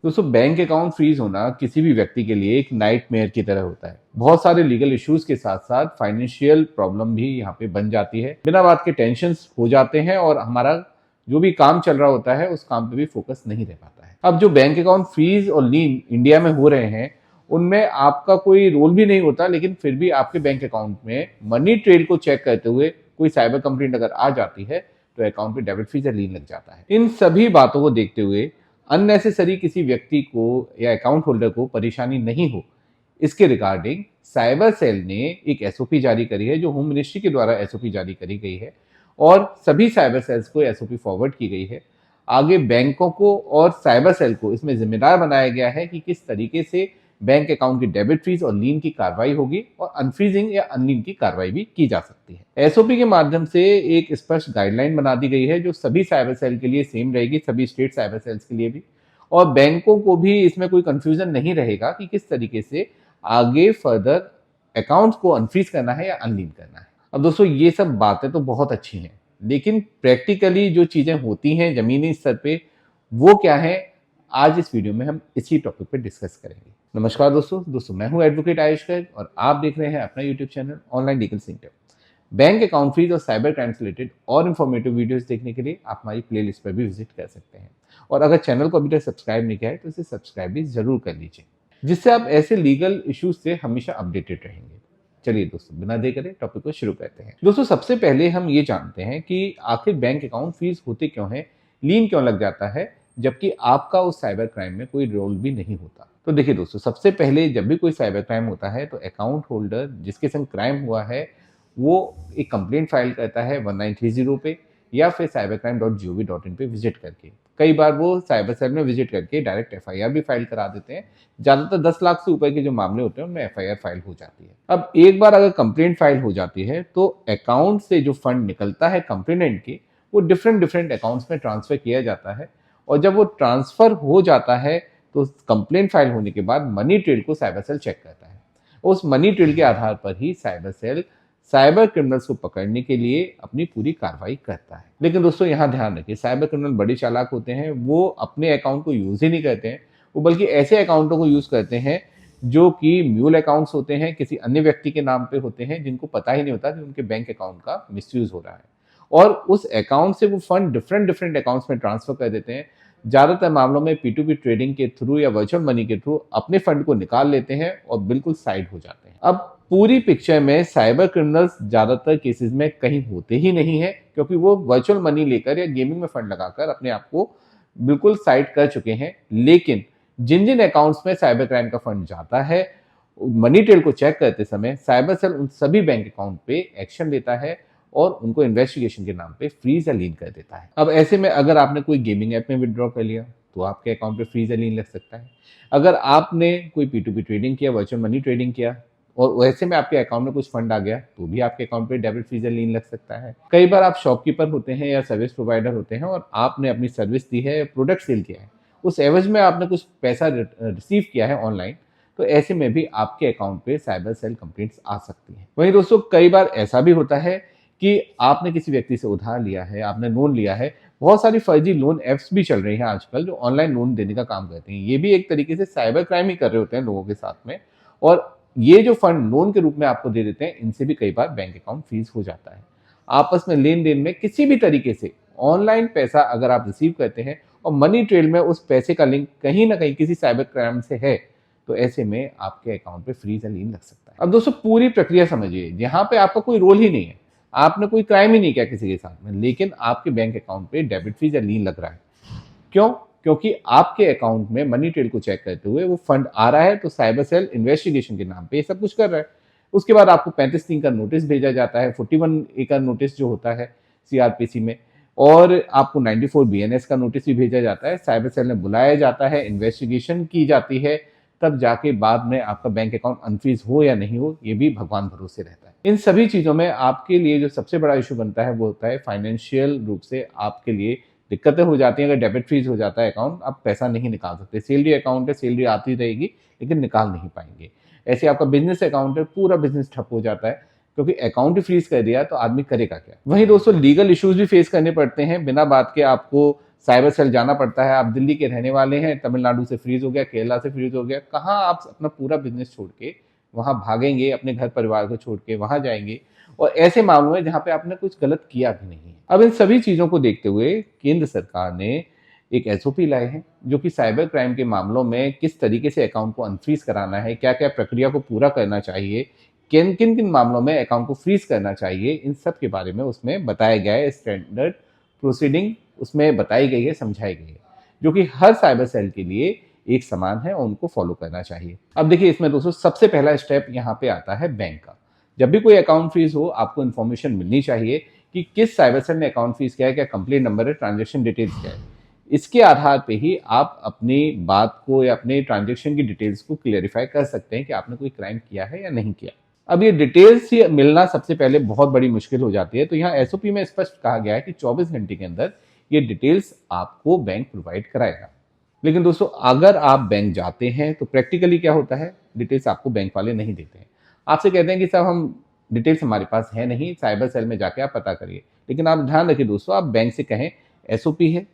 दोस्तों bank account freeze होना किसी भी व्यक्ति के लिए एक नाइटमेयर की तरह होता है। बहुत सारे लीगल इश्यूज के साथ साथ फाइनेंशियल प्रॉब्लम भी यहाँ पे बन जाती है। बिना बात के टेंशन हो जाते हैं और हमारा जो भी काम चल रहा होता है उस काम पे भी फोकस नहीं रह पाता है। अब जो बैंक अकाउंट फ्रीज और लीन इंडिया में हो रहे हैं उनमें आपका कोई रोल भी नहीं होता, लेकिन फिर भी आपके बैंक अकाउंट में मनी ट्रेल को चेक करते हुए कोई साइबर कंप्लेंट अगर आ जाती है तो अकाउंट पे डेबिट फीस या लीन लग जाता है। इन सभी बातों को देखते हुए अननेसेसरी किसी व्यक्ति को या अकाउंट होल्डर को परेशानी नहीं हो, इसके रिगार्डिंग साइबर सेल ने एक एसओपी जारी करी है जो होम मिनिस्ट्री के द्वारा एसओपी जारी करी गई है और सभी साइबर सेल्स को एसओपी फॉरवर्ड की गई है। आगे बैंकों को और साइबर सेल को इसमें जिम्मेदार बनाया गया है कि किस तरीके से बैंक अकाउंट की डेबिट फीस और लीन की कार्रवाई होगी और अनफ्रीजिंग या अनलीन की कार्रवाई भी की जा सकती है। एसओपी के माध्यम से एक स्पष्ट गाइडलाइन बना दी गई है जो सभी साइबर सेल के लिए सेम रहेगी, सभी स्टेट साइबर सेल्स के लिए भी, और बैंकों को भी इसमें कोई कंफ्यूजन नहीं रहेगा कि किस तरीके से आगे फर्दर अकाउंट्स को अनफ्रीज करना है या अनलीन करना है। अब दोस्तों ये सब बातें तो बहुत अच्छी हैं, लेकिन प्रैक्टिकली जो चीजें होती हैं जमीनी स्तर पे वो क्या है, आज इस वीडियो में हम इसी टॉपिक पे डिस्कस करेंगे। नमस्कार दोस्तों मैं हूं एडवोकेट आयुष गर्ग और आप देख रहे हैं अपना YouTube channel online legal system. Bank account freeze और साइबर क्राइम से रिलेटेड और इन्फॉर्मेटिव वीडियोस देखने के लिए आप हमारी प्लेलिस्ट पर भी विजिट कर सकते हैं, और अगर चैनल को अभी तक सब्सक्राइब नहीं किया है तो इसे सब्सक्राइब भी जरूर कर लीजिए, जिससे आप ऐसे लीगल इश्यूज से हमेशा अपडेटेड रहेंगे। चलिए दोस्तों बिना देर करे टॉपिक को शुरू करते हैं। दोस्तों सबसे पहले हम ये जानते हैं कि आखिर बैंक अकाउंट फ्रीज होते क्यों हैं, लीन क्यों लग जाता है, जबकि आपका उस साइबर क्राइम में कोई रोल भी नहीं होता। तो देखिए दोस्तों, सबसे पहले जब भी कोई साइबर क्राइम होता है तो अकाउंट होल्डर जिसके संग क्राइम हुआ है वो एक कंप्लेंट फाइल करता है 1930 पे या फिर cybercrime.gov.in पे विजिट करके। कई बार वो साइबर सेल में विजिट करके डायरेक्ट एफआईआर भी फाइल करा देते हैं। ज्यादातर 10 लाख से ऊपर के जो मामले होते हैं उनमें एफआईआर फाइल हो जाती है। अब एक बार अगर कंप्लेंट फाइल हो जाती है तो अकाउंट से जो फंड निकलता है कंप्लेनेंट के, वो डिफरेंट अकाउंट्स में ट्रांसफर किया जाता है, और जब वो ट्रांसफर हो जाता है तो कंप्लेंट फाइल होने के बाद मनी ट्रेल को साइबर सेल चेक करता है। उस मनी ट्रेल के आधार पर ही साइबर सेल साइबर क्रिमिनल्स को पकड़ने के लिए अपनी पूरी कार्रवाई करता है। लेकिन दोस्तों यहाँ ध्यान रखिए, साइबर क्रिमिनल बड़े चालाक होते हैं, वो अपने अकाउंट को यूज ही नहीं करते हैं, वो बल्कि ऐसे अकाउंटों को यूज करते हैं जो कि म्यूल अकाउंट्स होते हैं, किसी अन्य व्यक्ति के नाम पे होते हैं, जिनको पता ही नहीं होता कि उनके बैंक अकाउंट का मिसयूज हो रहा है, और उस अकाउंट से वो फंड डिफरेंट अकाउंट्स में ट्रांसफर कर देते हैं। ज्यादातर मामलों में P2P ट्रेडिंग के थ्रू या वर्चुअल मनी के थ्रू अपने फंड को निकाल लेते हैं और बिल्कुल साइड हो जाते हैं। अब पूरी पिक्चर में साइबर क्रिमिनल्स ज्यादातर केसेस में कहीं होते ही नहीं है, क्योंकि वो वर्चुअल मनी लेकर या गेमिंग में फंड लगाकर अपने आप को बिल्कुल साइड कर चुके हैं। लेकिन जिन जिन अकाउंट्स में साइबर क्राइम का फंड जाता है, मनी ट्रेल को चेक करते समय साइबर सेल उन सभी बैंक अकाउंट पे एक्शन लेता है और उनको इन्वेस्टिगेशन के नाम पे फ्रीज या लीन कर देता है। अब ऐसे में अगर आपने कोई गेमिंग ऐप में विड्रॉ कर लिया तो आपके अकाउंट पे फ्रीज या लीन लग सकता है। अगर आपने कोई P2P ट्रेडिंग किया, वर्चुअल मनी ट्रेडिंग किया, और वैसे में आपके अकाउंट में कुछ फंड आ गया तो भी आपके अकाउंट पे डेबिट फ्रीज या लीन लग सकता है। कई बार आप शॉपकीपर होते हैं या सर्विस प्रोवाइडर होते हैं और आपने अपनी सर्विस दी है, प्रोडक्ट सेल किया है, उस एवज में आपने कुछ पैसा रिसीव किया है ऑनलाइन, तो ऐसे में भी आपके अकाउंट पे साइबर सेल कंप्लेंट्स आ सकती हैं। वहीं दोस्तों कई बार ऐसा भी होता है कि आपने किसी व्यक्ति से उधार लिया है, आपने लोन लिया है। बहुत सारी फर्जी लोन एप्स भी चल रही हैं आजकल जो ऑनलाइन लोन देने का काम करते हैं। ये भी एक तरीके से साइबर क्राइम ही कर रहे होते हैं लोगों के साथ में, और ये जो फंड लोन के रूप में आपको दे देते हैं, इनसे भी कई बार बैंक अकाउंट फ्रीज हो जाता है। आपस में लेन देन में किसी भी तरीके से ऑनलाइन पैसा अगर आप रिसीव करते हैं और मनी ट्रेल में उस पैसे का लिंक कहीं ना कहीं किसी साइबर क्राइम से है, तो ऐसे में आपके अकाउंट पे फ्रीज या लीन लग सकता है। अब दोस्तों पूरी प्रक्रिया समझिए, यहाँ पे आपका कोई रोल ही नहीं है, आपने कोई क्राइम ही नहीं किया किसी के साथ में, लेकिन आपके बैंक अकाउंट पे डेबिट फीस या लीन लग रहा है। क्यों? क्योंकि आपके अकाउंट में मनी ट्रेल को चेक करते हुए वो फंड आ रहा है, तो साइबर सेल इन्वेस्टिगेशन के नाम पे ये सब कुछ कर रहा है। उसके बाद आपको 35(3) का नोटिस भेजा जाता है, 41(a) का नोटिस जो होता है CRPC में, और आपको 94 BNS का नोटिस भी भेजा जाता है। साइबर सेल में बुलाया जाता है, इन्वेस्टिगेशन की जाती है, तब जाके बाद में आपका बैंक अकाउंट अनफ्रीज हो या नहीं हो, ये भी भगवान भरोसे रहता है। इन सभी चीजों में आपके लिए जो सबसे बड़ा इशू बनता है वो होता है फाइनेंशियल रूप से आपके लिए दिक्कतें हो जाती हैं। अगर डेबिट फ्रीज हो जाता है अकाउंट, आप पैसा नहीं निकाल सकते। सैलरी अकाउंट है, सैलरी आती रहेगी लेकिन निकाल नहीं पाएंगे। ऐसे आपका बिजनेस अकाउंट है, पूरा बिजनेस ठप हो जाता है, क्योंकि अकाउंट ही फ्रीज कर दिया तो आदमी करेगा क्या। वहीं दोस्तों लीगल इश्यूज भी फेस करने पड़ते हैं। बिना बात के आपको साइबर सेल जाना पड़ता है। आप दिल्ली के रहने वाले हैं, तमिलनाडु से फ्रीज हो गया, केरला से फ्रीज हो गया, कहाँ आप अपना पूरा बिजनेस छोड़ के वहाँ भागेंगे, अपने घर परिवार को छोड़ के वहाँ जाएंगे, और ऐसे मामलों में जहाँ पे आपने कुछ गलत किया भी नहीं है। अब इन सभी चीज़ों को देखते हुए केंद्र सरकार ने एक एसओपी लाए हैं जो कि साइबर क्राइम के मामलों में किस तरीके से अकाउंट को अनफ्रीज कराना है, क्या क्या प्रक्रिया को पूरा करना चाहिए, किन किन किन मामलों में अकाउंट को फ्रीज करना चाहिए, इन सब के बारे में उसमें बताया गया है। स्टैंडर्ड प्रोसीडिंग उसमें बताई गई है, समझाई गई है, जो कि हर साइबर सेल के लिए एक समान है और उनको फॉलो करना चाहिए। अब देखिए इसमें दोस्तों सबसे पहला स्टेप यहाँ पे आता है बैंक का। जब भी कोई अकाउंट फ्रीज हो, आपको इन्फॉर्मेशन मिलनी चाहिए कि किस साइबर सेल ने अकाउंट फ्रीज किया है, क्या कंप्लेंट नंबर है, ट्रांजेक्शन डिटेल्स क्या है। इसके आधार पे ही आप अपनी बात को या अपने ट्रांजेक्शन की डिटेल्स को क्लियरिफाई कर सकते हैं कि आपने कोई क्राइम किया है या नहीं किया। अब ये डिटेल्स मिलना सबसे पहले बहुत बड़ी मुश्किल हो जाती है, तो यहाँ एसओपी में स्पष्ट कहा गया है कि 24 घंटे के अंदर ये डिटेल्स आपको बैंक प्रोवाइड कराएगा। लेकिन दोस्तों अगर आप बैंक जाते हैं तो प्रैक्टिकली क्या होता है, डिटेल्स आपको बैंक वाले नहीं देते हैं। आपसे कहते हैं कि साहब हम डिटेल्स हमारे पास है नहीं, साइबर सेल में जाके आप पता करिए। लेकिन आप ध्यान रखिए दोस्तों, आप बैंक से कहें एसओपी है,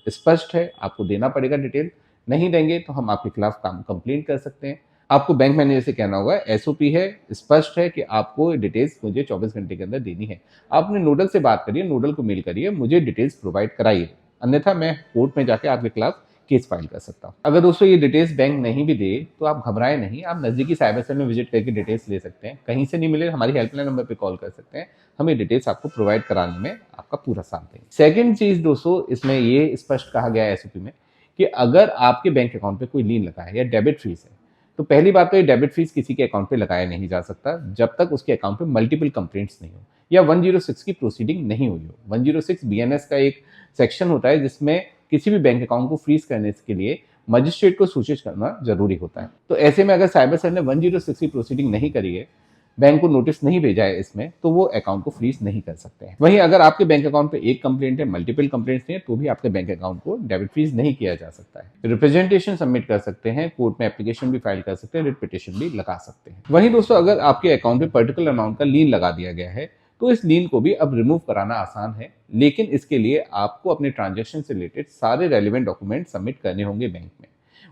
स्पष्ट है, आपको देना पड़ेगा डिटेल, नहीं देंगे तो हम आपके खिलाफ काम कंप्लेंट कर सकते हैं। आपको बैंक मैनेजर से कहना होगा एसओपी है, स्पष्ट है कि आपको डिटेल्स मुझे 24 घंटे के अंदर देनी है। आप अपने नोडल से बात करिए, नोडल को मेल करिए, मुझे डिटेल्स प्रोवाइड कराइए, अन्यथा मैं कोर्ट में जाके आपके खिलाफ केस फाइल कर सकता हूँ। अगर दोस्तों ये डिटेल्स बैंक नहीं भी दे तो आप घबराएं नहीं, आप नजदीकी साइबर सेल में विजिट करके डिटेल्स ले सकते हैं। कहीं से नहीं मिले हमारी हेल्पलाइन नंबर पे कॉल कर सकते हैं, हम ये डिटेल्स आपको प्रोवाइड कराने में आपका पूरा साथ देंगे। सेकंड चीज दोस्तों, इसमें ये स्पष्ट कहा गया है एसओपी में कि अगर आपके बैंक अकाउंट पे कोई लीन लगा है या डेबिट फीस है, तो पहली बात तो ये डेबिट फीस किसी के अकाउंट पे लगाया नहीं जा सकता जब तक उसके अकाउंट पे मल्टीपल कंप्लेंट्स नहीं हो या 106 की प्रोसीडिंग नहीं हुई हो। 106 बीएनएस का एक सेक्शन होता है जिसमें किसी भी बैंक अकाउंट को फ्रीज करने के लिए मजिस्ट्रेट को सूचित करना जरूरी होता है। तो ऐसे में अगर साइबर सेल ने 106 की प्रोसीडिंग नहीं करी है, बैंक को नोटिस नहीं भेजा है इसमें, तो वो अकाउंट को फ्रीज नहीं कर सकते हैं। वहीं अगर आपके बैंक अकाउंट पे एक कंप्लेंट है, मल्टीपल कंप्लेंट्स नहीं है, तो भी आपके बैंक अकाउंट को डेबिट फ्रीज नहीं किया जा सकता है। रिप्रेजेंटेशन सबमिट कर सकते हैं, कोर्ट में एप्लीकेशन भी फाइल कर सकते हैं, रिट पिटीशन भी लगा सकते हैं। वहीं दोस्तों अगर आपके अकाउंट पे पर्टिकुलर अमाउंट का लीन लगा दिया गया है तो इस लीन को भी अब रिमूव कराना आसान है, लेकिन इसके लिए आपको अपने ट्रांजेक्शन से रिलेटेड सारे रेलिवेंट डॉक्यूमेंट सबमिट करने होंगे बैंक में,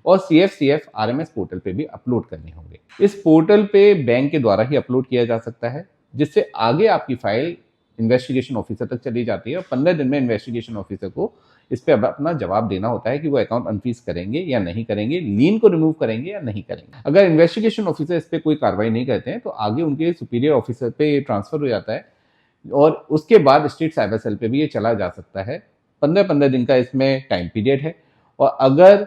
और CFCF RMS पोर्टल पे भी अपलोड करने होंगे। इस पोर्टल पे बैंक के द्वारा ही अपलोड किया जा सकता है, जिससे आगे आपकी फाइल इन्वेस्टिगेशन ऑफिसर तक चली जाती है और 15 दिन में इन्वेस्टिगेशन ऑफिसर को इस पे अपना जवाब देना होता है कि वो अकाउंट अनफ्रीज करेंगे या नहीं करेंगे, लीन को रिमूव करेंगे या नहीं करेंगे। अगर इन्वेस्टिगेशन ऑफिसर इस पे कोई कार्रवाई नहीं करते हैं तो आगे उनके सुपीरियर ऑफिसर पे ट्रांसफर हो जाता है और उसके बाद स्टेट साइबर सेल पे भी ये चला जा सकता है। 15-15 दिन का इसमें टाइम पीरियड है, और अगर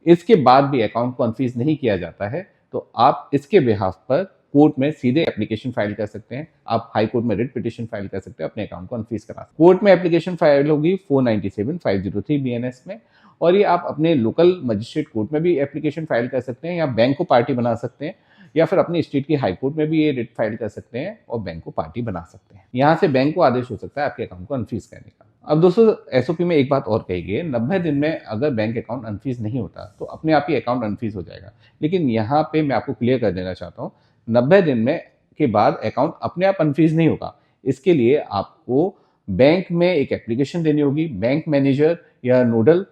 इसके बाद भी अकाउंट को अनफ्रीज नहीं किया जाता है तो आप इसके बिहाफ पर कोर्ट में सीधे एप्लीकेशन फाइल कर सकते हैं। आप हाई कोर्ट में रिट पिटीशन फाइल कर सकते हैं, अपने अकाउंट को अनफ्रीज करा सकते हैं। कोर्ट में एप्लीकेशन फाइल होगी 497/503 BNS में, और ये आप अपने लोकल मजिस्ट्रेट कोर्ट में भी एप्लीकेशन फाइल कर सकते हैं या बैंक को पार्टी बना सकते हैं, या फिर अपनी स्टेट की हाई कोर्ट में भी ये रिट फाइल कर सकते हैं और बैंक को पार्टी बना सकते हैं। यहाँ से बैंक को आदेश हो सकता है आपके अकाउंट को अनफ्रीज करने का। अब दोस्तों एसओपी में एक बात और कही गई है, 90 दिन में अगर बैंक अकाउंट अनफ्रीज नहीं होता तो अपने आप ही अकाउंट अनफ्रीज हो जाएगा। लेकिन यहाँ पे मैं आपको क्लियर कर देना चाहता हूँ, 90 दिन में के बाद अकाउंट अपने आप अनफ्रीज नहीं होगा। इसके लिए आपको बैंक में एक एप्लीकेशन देनी होगी, बैंक मैनेजर या नोडल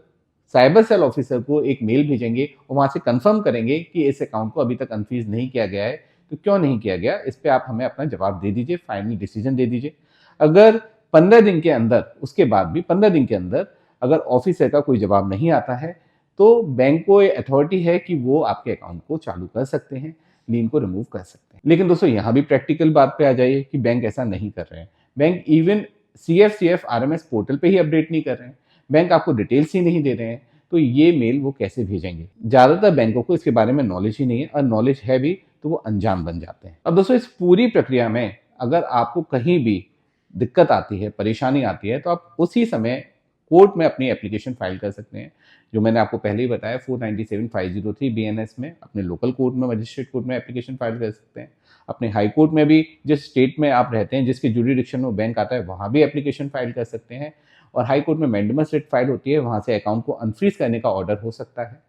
साइबर सेल ऑफिसर को एक मेल भेजेंगे और वहां से कंफर्म करेंगे कि इस अकाउंट को अभी तक अनफ्रीज नहीं किया गया है, तो क्यों नहीं किया गया, इस पे आप हमें अपना जवाब दे दीजिए, फाइनल डिसीजन दे दीजिए। अगर 15 दिन के अंदर, उसके बाद भी 15 दिन के अंदर अगर ऑफिसर का कोई जवाब नहीं आता है तो बैंक को ये अथॉरिटी है कि वो आपके अकाउंट को चालू कर सकते हैं, लीन को रिमूव कर सकते हैं। लेकिन दोस्तों यहाँ भी प्रैक्टिकल बात पे आ जाइए कि बैंक ऐसा नहीं कर रहे हैं। Bank even CFCF RMS portal पे ही अपडेट नहीं कर रहे हैं, बैंक आपको डिटेल्स ही नहीं दे रहे हैं, तो ये मेल वो कैसे भेजेंगे। ज्यादातर बैंकों को इसके बारे में नॉलेज ही नहीं है, और नॉलेज है भी तो वो अनजान बन जाते हैं। अब दोस्तों इस पूरी प्रक्रिया में अगर आपको कहीं भी दिक्कत आती है, परेशानी आती है, तो आप उसी समय कोर्ट में अपनी एप्लीकेशन फाइल कर सकते हैं, जो मैंने आपको पहले ही बताया 497/503 BNS में। अपने लोकल कोर्ट में, मजिस्ट्रेट कोर्ट में एप्लीकेशन फाइल कर सकते हैं। अपने हाई कोर्ट में भी, जिस स्टेट में आप रहते हैं, जिसके जुरिडिक्शन में बैंक आता है, वहां भी एप्लीकेशन फाइल कर सकते हैं। और हाई कोर्ट में मैंडेमस रिट फाइल होती है, वहां से अकाउंट को अनफ्रीज करने का ऑर्डर हो सकता है।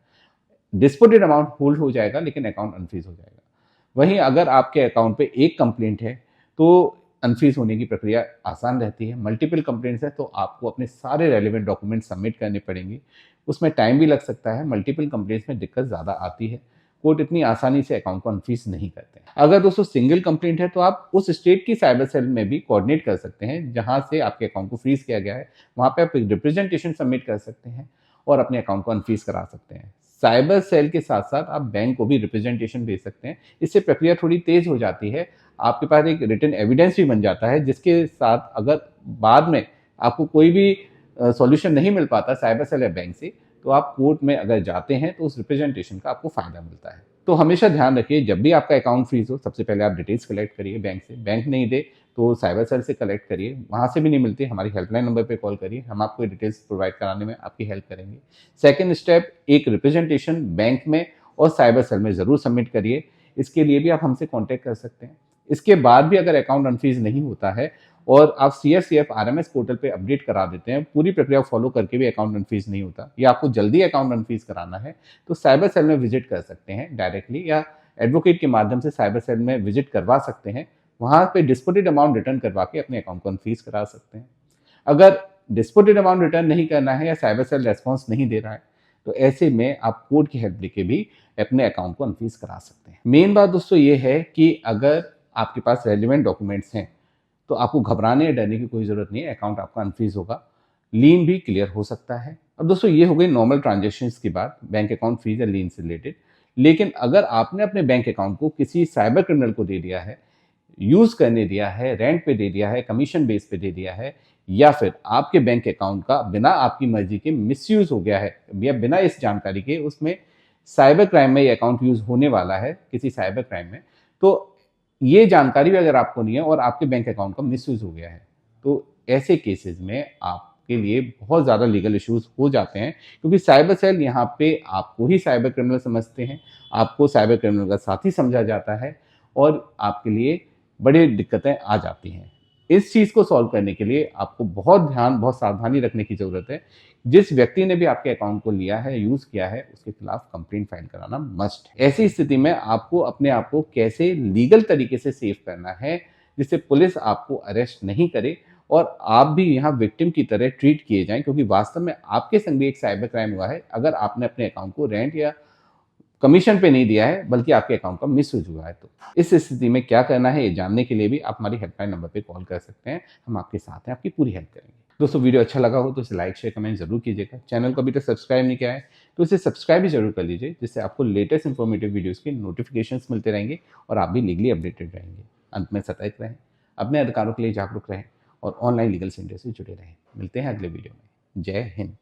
डिस्प्यूटेड अमाउंट होल्ड हो जाएगा लेकिन अकाउंट अनफ्रीज हो जाएगा। वहीं अगर आपके अकाउंट पे एक कंप्लेंट है तो अनफ्रीज होने की प्रक्रिया आसान रहती है। मल्टीपल कंप्लेंट्स है तो आपको अपने सारे रेलिवेंट डॉक्यूमेंट सबमिट करने पड़ेंगे, उसमें टाइम भी लग सकता है। मल्टीपल कंप्लेंट्स में दिक्कत ज़्यादा आती है, कोर्ट इतनी आसानी से अकाउंट को अनफ्रीज नहीं करते। अगर दोस्तों सिंगल कंप्लेंट है तो आप उस स्टेट की साइबर सेल में भी कोऑर्डिनेट कर सकते हैं जहां से आपके अकाउंट को फ्रीज किया गया है, वहां पे आप एक रिप्रेजेंटेशन सबमिट कर सकते हैं और अपने अकाउंट को अनफ्रीज करा सकते हैं। साइबर सेल के साथ साथ आप बैंक को भी रिप्रेजेंटेशन भेज सकते हैं, इससे प्रक्रिया थोड़ी तेज हो जाती है। आपके पास एक रिटन एविडेंस भी बन जाता है जिसके साथ अगर बाद में आपको कोई भी सॉल्यूशन नहीं मिल पाता साइबर सेल या बैंक से, तो आप कोर्ट में अगर जाते हैं तो उस रिप्रेजेंटेशन का आपको फायदा मिलता है। तो हमेशा ध्यान रखिए, जब भी आपका अकाउंट फ्रीज हो सबसे पहले आप डिटेल्स कलेक्ट करिए बैंक से। बैंक नहीं दे तो साइबर सेल से कलेक्ट करिए, वहाँ से भी नहीं मिलती हमारी हेल्पलाइन नंबर पे कॉल करिए, हम आपको डिटेल्स प्रोवाइड कराने में आपकी हेल्प करेंगे। सेकंड स्टेप, एक रिप्रेजेंटेशन बैंक में और साइबर सेल में ज़रूर सबमिट करिए, इसके लिए भी आप हमसे कॉन्टैक्ट कर सकते हैं। इसके बाद भी अगर अकाउंट अनफ्रीज नहीं होता है और आप CFCF RMS पोर्टल पे अपडेट करा देते हैं, पूरी प्रक्रिया फॉलो करके भी अकाउंट अनफ्रीज नहीं होता, या आपको जल्दी अकाउंट अनफ्रीज कराना है तो साइबर सेल में विजिट कर सकते हैं डायरेक्टली, या एडवोकेट के माध्यम से साइबर सेल में विजिट करवा सकते हैं। वहां पे डिस्प्यूटेड अमाउंट रिटर्न करवा के अपने अकाउंट को अनफ्रीज करा सकते हैं। अगर डिस्प्यूटेड अमाउंट रिटर्न नहीं करना है या साइबर सेल रेस्पॉन्स नहीं दे रहा है तो ऐसे में आप कोर्ट की हेल्प लेके भी अपने अकाउंट को अनफ्रीज करा सकते हैं। मेन बात दोस्तों ये है कि अगर आपके पास रेलिवेंट डॉक्यूमेंट्स हैं तो आपको घबराने या डरने की कोई ज़रूरत नहीं है, अकाउंट आपका अनफ्रीज होगा, लीन भी क्लियर हो सकता है। अब दोस्तों ये हो गई नॉर्मल ट्रांजेक्शन्स की बात, बैंक अकाउंट फ्रीज या लीन से रिलेटेड। लेकिन अगर आपने अपने बैंक अकाउंट को किसी साइबर क्रिमिनल को दे दिया है, यूज़ करने दिया है, रेंट पे दे दिया है, कमीशन बेस पे दे दिया है, या फिर आपके बैंक अकाउंट का बिना आपकी मर्जी के मिसयूज़ हो गया है या बिना इस जानकारी के उसमें साइबर क्राइम में ये अकाउंट यूज़ होने वाला है किसी साइबर क्राइम में, तो ये जानकारी भी अगर आपको नहीं है और आपके बैंक अकाउंट का मिसयूज़ हो गया है, तो ऐसे केसेस में आपके लिए बहुत ज़्यादा लीगल इश्यूज़ हो जाते हैं, क्योंकि साइबर सेल यहाँ पे आपको ही साइबर क्रिमिनल समझते हैं, आपको साइबर क्रिमिनल का साथी समझा जाता है और आपके लिए बड़ी दिक्कतें आ जाती हैं। इस चीज़ को सॉल्व करने के लिए आपको बहुत ध्यान, बहुत सावधानी रखने की ज़रूरत है। जिस व्यक्ति ने भी आपके अकाउंट को लिया है, यूज़ किया है, उसके खिलाफ कंप्लेंट फाइल कराना मस्ट है। ऐसी स्थिति में आपको अपने आप को कैसे लीगल तरीके से सेव करना है जिससे पुलिस आपको अरेस्ट नहीं करे और आप भी यहाँ विक्टिम की तरह ट्रीट किए जाएं, क्योंकि वास्तव में आपके संग भी एक साइबर क्राइम हुआ है अगर आपने अपने अकाउंट को रेंट या कमीशन पे नहीं दिया है बल्कि आपके अकाउंट का मिसयूज हुआ है। तो इस स्थिति में क्या करना है ये जानने के लिए भी आप हमारी हेल्पलाइन नंबर पे कॉल कर सकते हैं, हम आपके साथ हैं, आपकी पूरी हेल्प करेंगे। दोस्तों वीडियो अच्छा लगा हो तो इसे लाइक शेयर कमेंट जरूर कीजिएगा। चैनल को अभी तक सब्सक्राइब नहीं किया है तो इसे सब्सक्राइब भी जरूर कर लीजिए, जिससे आपको लेटेस्ट इंफॉर्मेटिव वीडियोज़ के नोटिफिकेशन मिलते रहेंगे और आप भी लीगली अपडेटेड रहेंगे। अंत में सतर्क रहें, अपने अधिकारों के लिए जागरूक रहें और ऑनलाइन लीगल सेंटर से जुड़े रहें। मिलते हैं अगले वीडियो में। जय हिंद।